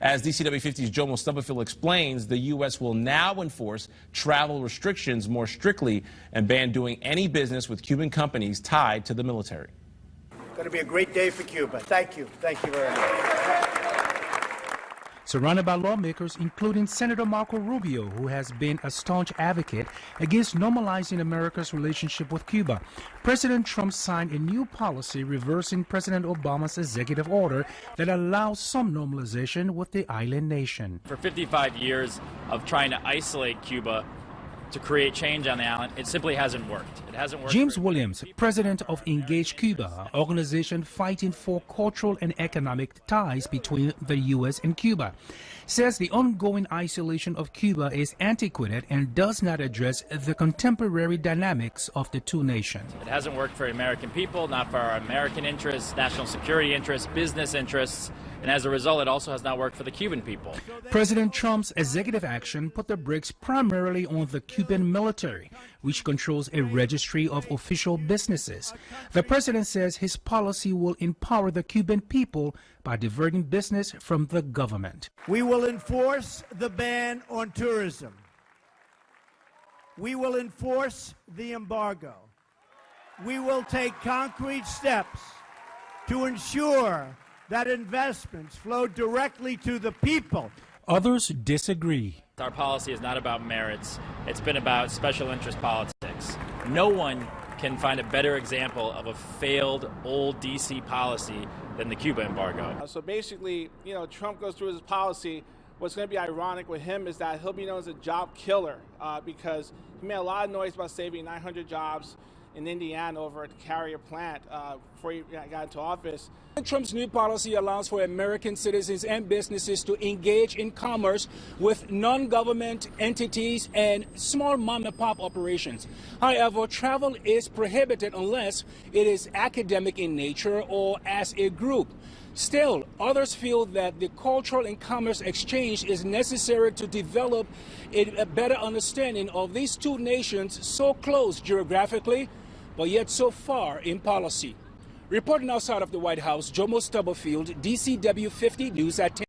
As DCW 50's Jomo Stubblefield explains, the U.S. will now enforce travel restrictions more strictly and ban doing any business with Cuban companies tied to the military. Going to be a great day for Cuba. Thank you. Thank you very much. Surrounded by lawmakers, including Senator Marco Rubio, who has been a staunch advocate against normalizing America's relationship with Cuba, President Trump signed a new policy reversing President Obama's executive order that allows some normalization with the island nation. For 55 years of trying to isolate Cuba to create change on the island, it simply hasn't worked. It hasn't worked. James Williams, president of Engage Cuba, an organization fighting for cultural and economic ties between the U.S. and Cuba, says the ongoing isolation of Cuba is antiquated and does not address the contemporary dynamics of the two nations. It hasn't worked for the American people, not for our American interests, national security interests, business interests, and as a result, it also has not worked for the Cuban people. President Trump's executive action put the brakes primarily on the Cuban military, which controls a registry of official businesses. The president says his policy will empower the Cuban people by diverting business from the government. We will enforce the ban on tourism. We will enforce the embargo. We will take concrete steps to ensure that investments flow directly to the people. Others disagree. Our policy is not about merits. It's been about special interest politics. No one can find a better example of a failed old D.C. policy than the Cuba embargo. So basically, Trump goes through his policy. What's going to be ironic with him is that he'll be known as a job killer because he made a lot of noise about saving 900 jobs in Indiana over at the Carrier plant before he got into office. Trump's new policy allows for American citizens and businesses to engage in commerce with non-government entities and small mom-and-pop operations. However, travel is prohibited unless it is academic in nature or as a group. Still, others feel that the cultural and commerce exchange is necessary to develop a better understanding of these two nations so close geographically, but yet so far in policy. Reporting outside of the White House, Jomo Stubblefield, DCW 50 News at 10.